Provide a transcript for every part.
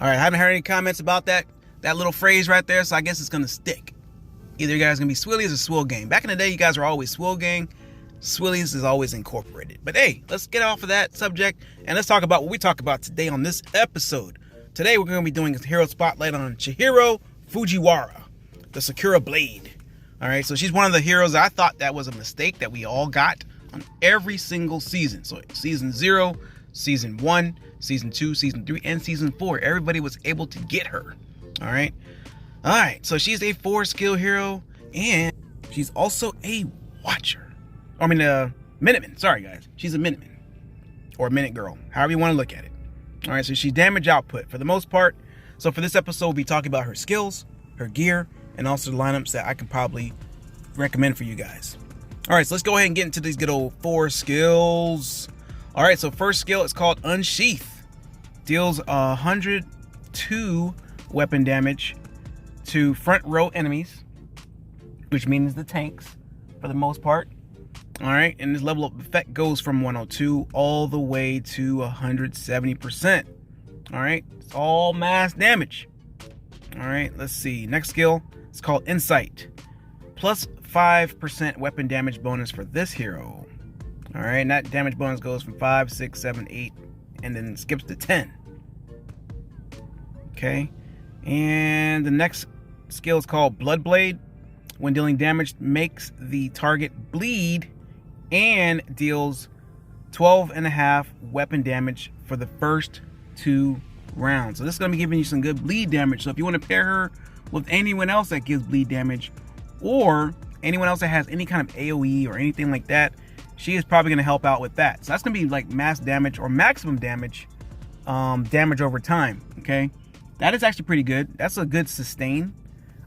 All right, I haven't heard any comments about that little phrase right there, so I guess it's gonna stick. Either you guys are gonna be Swillies or Swill Gang. Back in the day, you guys were always Swill Gang. Swillies is always incorporated. But hey, let's get off of that subject and let's talk about what we talk about today on this episode. Today we're gonna be doing a hero spotlight on Chihiro Fujiwara, the Sakura Blade. All right, so she's one of the heroes I thought that was a mistake that we all got on every single season. So season 0, season 1, season 2, season 3, and season 4. Everybody was able to get her. All right. So she's a 4-skill hero, and she's also a watcher. I mean, Minuteman. Sorry, guys. She's a Minuteman. Or a Minute Girl. However you want to look at it. All right, so she's damage output for the most part. So for this episode, we'll be talking about her skills, her gear, and also the lineups that I can probably recommend for you guys. All right, so let's go ahead and get into these good old 4 skills. All right, so first skill is called Unsheath. Deals 102 weapon damage to front row enemies, which means the tanks for the most part. All right, and this level of effect goes from 102 all the way to 170%. All right, it's all mass damage. All right, let's see. Next skill is called Insight. Plus 5% weapon damage bonus for this hero. All right, and that damage bonus goes from 5, 6, 7, 8, and then skips to 10. Okay, and the next skill is called Blood Blade. When dealing damage, makes the target bleed and deals 12.5 weapon damage for the first 2 rounds. So this is going to be giving you some good bleed damage. So if you want to pair her with anyone else that gives bleed damage, or anyone else that has any kind of AoE or anything like that, she is probably going to help out with that. So that's going to be like mass damage or maximum damage, damage over time. Okay, that is actually pretty good. That's a good sustain,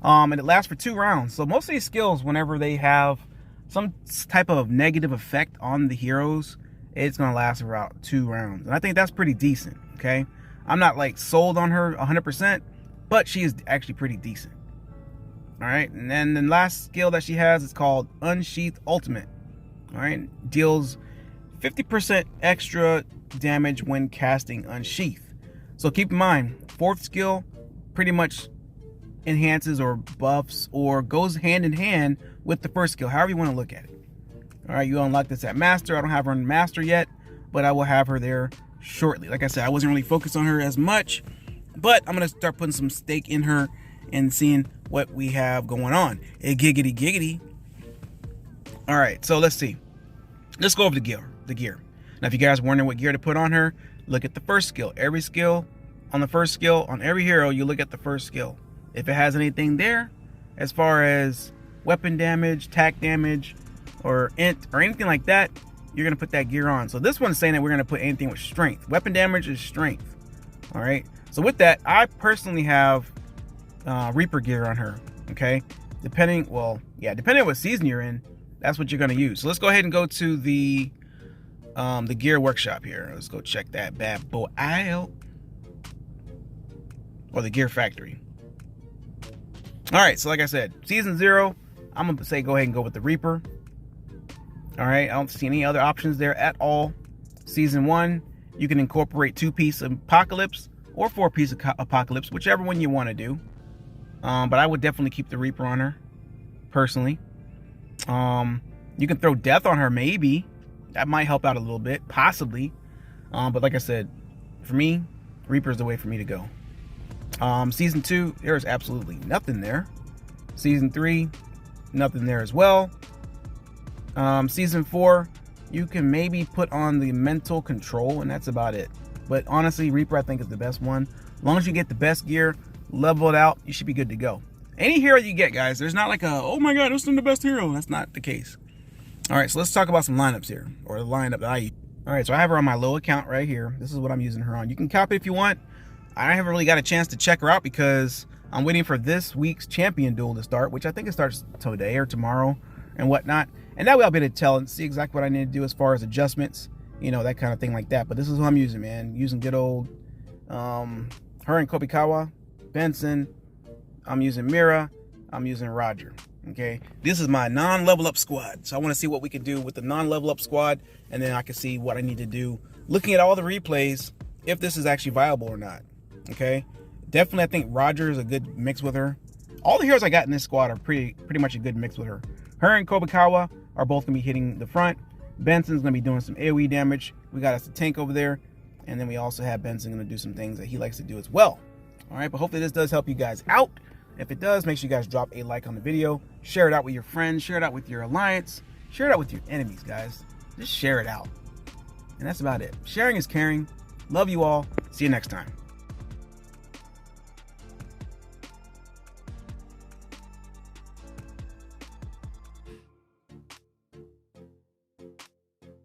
and it lasts for 2 rounds. So most of these skills, whenever they have some type of negative effect on the heroes, it's going to last about 2 rounds, and I think that's pretty decent. Okay, I'm not like sold on her 100%, but she is actually pretty decent. All right, and then the last skill that she has is called Unsheath Ultimate. All right, deals 50% extra damage when casting Unsheath. So keep in mind, 4th skill pretty much enhances or buffs or goes hand in hand with the first skill, however you want to look at it. All right, you unlock this at Master. I don't have her on Master yet, but I will have her there shortly. Like I said, I wasn't really focused on her as much, but I'm going to start putting some stake in her and seeing what we have going on. Giggity giggity. All right, so let's see. Let's go over the gear. Now, if you guys are wondering what gear to put on her, look at the first skill. Every skill on the first skill, on every hero, you look at the first skill. If it has anything there, as far as weapon damage, attack damage, or int, or anything like that, you're going to put that gear on. So this one's saying that we're going to put anything with strength. Weapon damage is strength. All right. So with that, I personally have Reaper gear on her. Okay. Depending on what season you're in, that's what you're going to use. So let's go ahead and go to the gear workshop here. Let's go check that bad boy out. Or the gear factory. All right, so like I said, season 0, I'm gonna say go ahead and go with the Reaper. All right, I don't see any other options there at all. Season 1, you can incorporate 2-piece Apocalypse or 4-piece Apocalypse, whichever one you want to do. But I would definitely keep the Reaper on her, personally. You can throw Death on her, maybe. That might help out a little bit, possibly. But like I said, for me, Reaper is the way for me to go. Season 2, there's absolutely nothing there. Season 3, nothing there as well. Season 4, you can maybe put on the mental control, and that's about it. But honestly, Reaper I think is the best one. As long as you get the best gear, level it out, you should be good to go. Any hero you get, guys, there's not like a, oh my god, this is the best hero. That's not the case. All right, so let's talk about some lineups here, or the lineup that I use. All right, so I have her on my low account right here. This is what I'm using her on. You can copy if you want. I haven't really got a chance to check her out because I'm waiting for this week's champion duel to start, which I think it starts today or tomorrow and whatnot. And that way I'll be able to tell and see exactly what I need to do as far as adjustments, you know, that kind of thing like that. But this is who I'm using, man. Using good old her and Kobikawa, Benson. I'm using Mira. I'm using Roger. Okay, this is my non-level up squad. So I want to see what we can do with the non-level up squad, and then I can see what I need to do looking at all the replays, if this is actually viable or not. Okay, Definitely, I think Roger is a good mix with her. All the heroes I got in this squad are pretty much a good mix with her. Her and Kobikawa are both going to be hitting the front. Benson's going to be doing some AoE damage. We got us a tank over there. And then we also have Benson going to do some things that he likes to do as well. All right, but hopefully this does help you guys out. If it does, make sure you guys drop a like on the video. Share it out with your friends. Share it out with your alliance. Share it out with your enemies, guys. Just share it out. And that's about it. Sharing is caring. Love you all. See you next time.